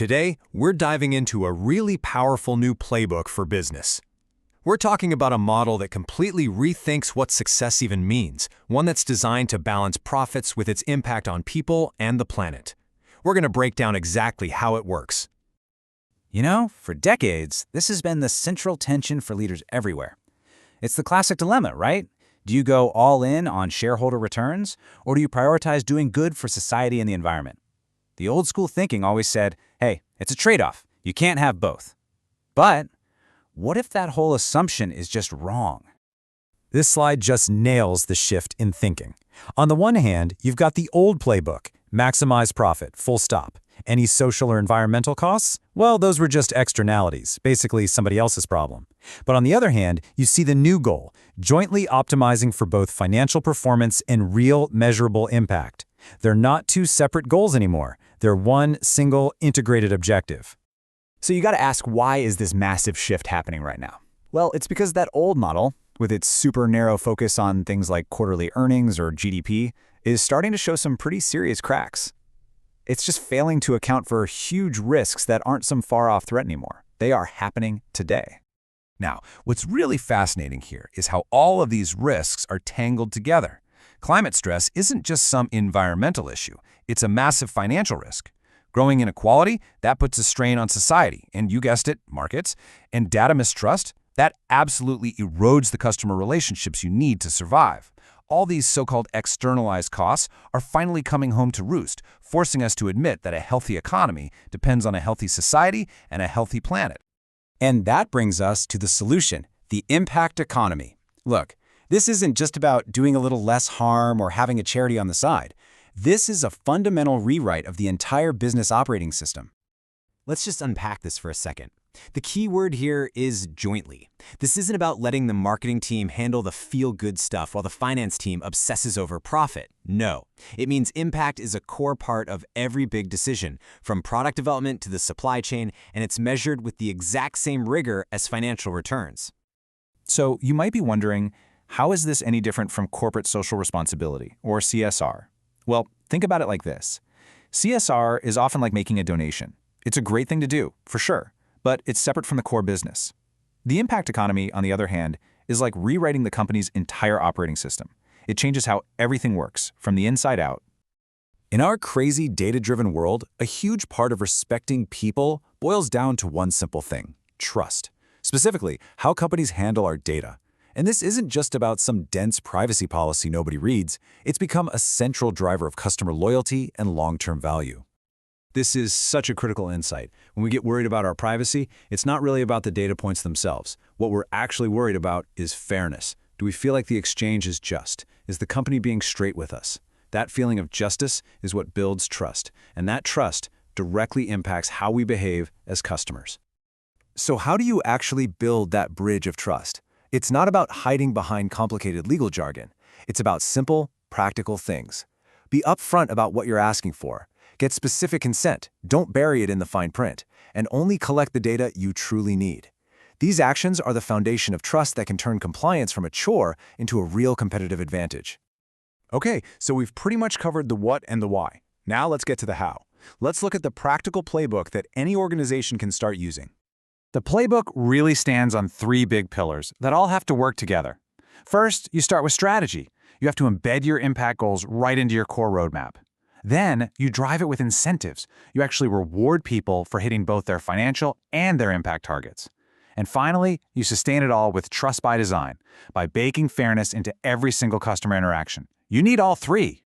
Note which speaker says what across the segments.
Speaker 1: Today, we're diving into a really powerful new playbook for business. We're talking about a model that completely rethinks what success even means, one that's designed to balance profits with its impact on people and the planet. We're going to break down exactly how it works.
Speaker 2: You know, for decades, this has been the central tension for leaders everywhere. It's the classic dilemma, right? Do you go all in on shareholder returns, or do you prioritize doing good for society and the environment? The old school thinking always said, hey, it's a trade-off. You can't have both. But what if that whole assumption is just wrong?
Speaker 1: This slide just nails the shift in thinking. On the one hand, you've got the old playbook, maximize profit, full stop. Any social or environmental costs? Well, those were just externalities, basically somebody else's problem. But on the other hand, you see the new goal, jointly optimizing for both financial performance and real measurable impact. They're not two separate goals anymore. They're one single integrated objective.
Speaker 3: So you got to ask, why is this massive shift happening right now? Well, it's because that old model, with its super narrow focus on things like quarterly earnings or GDP, is starting to show some pretty serious cracks. It's just failing to account for huge risks that aren't some far-off threat anymore. They are happening today.
Speaker 4: Now, what's really fascinating here is how all of these risks are tangled together. Climate stress isn't just some environmental issue. It's a massive financial risk. Growing inequality, that puts a strain on society, and you guessed it, markets. And data mistrust, that absolutely erodes the customer relationships you need to survive. All these so-called externalized costs are finally coming home to roost, forcing us to admit that a healthy economy depends on a healthy society and a healthy planet.
Speaker 2: And that brings us to the solution, the impact economy. Look, this isn't just about doing a little less harm or having a charity on the side. This is a fundamental rewrite of the entire business operating system.
Speaker 5: Let's just unpack this for a second. The key word here is jointly. This isn't about letting the marketing team handle the feel-good stuff while the finance team obsesses over profit. No. It means impact is a core part of every big decision, from product development to the supply chain, and it's measured with the exact same rigor as financial returns.
Speaker 2: So you might be wondering, how is this any different from corporate social responsibility, or CSR? Well, think about it like this. CSR is often like making a donation. It's a great thing to do, for sure, but it's separate from the core business. The impact economy, on the other hand, is like rewriting the company's entire operating system. It changes how everything works, from the inside out.
Speaker 6: In our crazy data-driven world, a huge part of respecting people boils down to one simple thing: trust. Specifically, how companies handle our data. And this isn't just about some dense privacy policy nobody reads. It's become a central driver of customer loyalty and long-term value.
Speaker 1: This is such a critical insight. When we get worried about our privacy, it's not really about the data points themselves. What we're actually worried about is fairness. Do we feel like the exchange is just? Is the company being straight with us? That feeling of justice is what builds trust, and that trust directly impacts how we behave as customers.
Speaker 6: So how do you actually build that bridge of trust? It's not about hiding behind complicated legal jargon. It's about simple, practical things. Be upfront about what you're asking for. Get specific consent, don't bury it in the fine print, and only collect the data you truly need. These actions are the foundation of trust that can turn compliance from a chore into a real competitive advantage.
Speaker 3: Okay, so we've pretty much covered the what and the why. Now let's get to the how. Let's look at the practical playbook that any organization can start using. The playbook really stands on three big pillars that all have to work together. First, you start with strategy. You have to embed your impact goals right into your core roadmap. Then, you drive it with incentives. You actually reward people for hitting both their financial and their impact targets. And finally, you sustain it all with trust by design, by baking fairness into every single customer interaction. You need all three.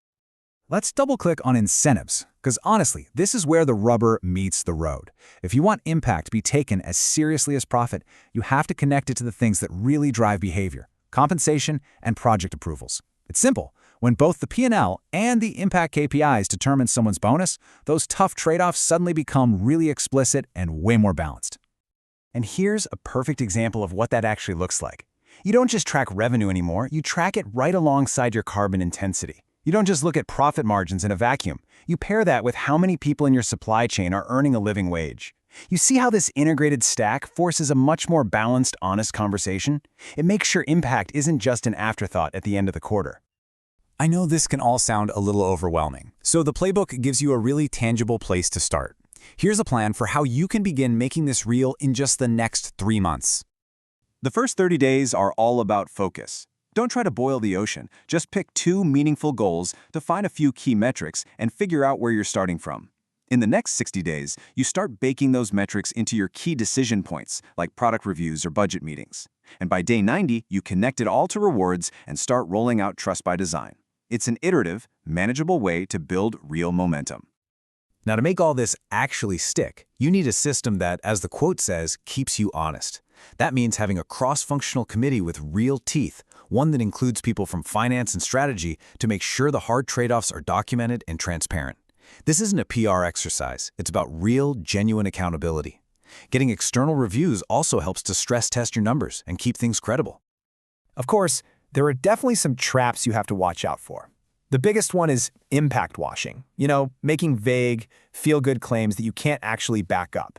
Speaker 6: Let's double-click on incentives, because honestly, this is where the rubber meets the road. If you want impact to be taken as seriously as profit, you have to connect it to the things that really drive behavior: compensation and project approvals. It's simple. When both the P&L and the impact KPIs determine someone's bonus, those tough trade-offs suddenly become really explicit and way more balanced.
Speaker 3: And here's a perfect example of what that actually looks like. You don't just track revenue anymore, you track it right alongside your carbon intensity. You don't just look at profit margins in a vacuum. You pair that with how many people in your supply chain are earning a living wage. You see how this integrated stack forces a much more balanced, honest conversation? It makes sure impact isn't just an afterthought at the end of the quarter.
Speaker 6: I know this can all sound a little overwhelming, so the playbook gives you a really tangible place to start.
Speaker 1: Here's a plan for how you can begin making this real in just the next 3 months.
Speaker 3: The first 30 days are all about focus. Don't try to boil the ocean. Just pick 2 meaningful goals, define a few key metrics, and figure out where you're starting from. In the next 60 days, you start baking those metrics into your key decision points, like product reviews or budget meetings. And by day 90, you connect it all to rewards and start rolling out Trust by Design. It's an iterative, manageable way to build real momentum.
Speaker 1: Now, to make all this actually stick, you need a system that, as the quote says, keeps you honest. That means having a cross-functional committee with real teeth, one that includes people from finance and strategy to make sure the hard trade-offs are documented and transparent. This isn't a PR exercise. It's about real, genuine accountability. Getting external reviews also helps to stress test your numbers and keep things credible.
Speaker 7: Of course, there are definitely some traps you have to watch out for. The biggest one is impact washing, making vague, feel-good claims that you can't actually back up.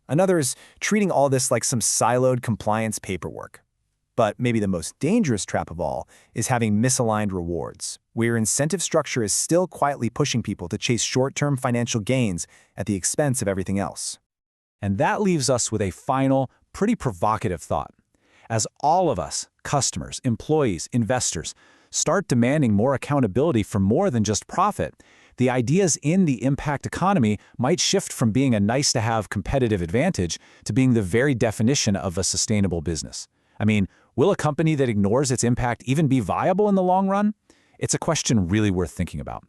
Speaker 7: Another is treating all this like some siloed compliance paperwork. But maybe the most dangerous trap of all is having misaligned rewards, where your incentive structure is still quietly pushing people to chase short-term financial gains at the expense of everything else.
Speaker 1: And that leaves us with a final, pretty provocative thought. As all of us, customers, employees, investors, start demanding more accountability for more than just profit, the ideas in the impact economy might shift from being a nice-to-have competitive advantage to being the very definition of a sustainable business. I mean, will a company that ignores its impact even be viable in the long run? It's a question really worth thinking about.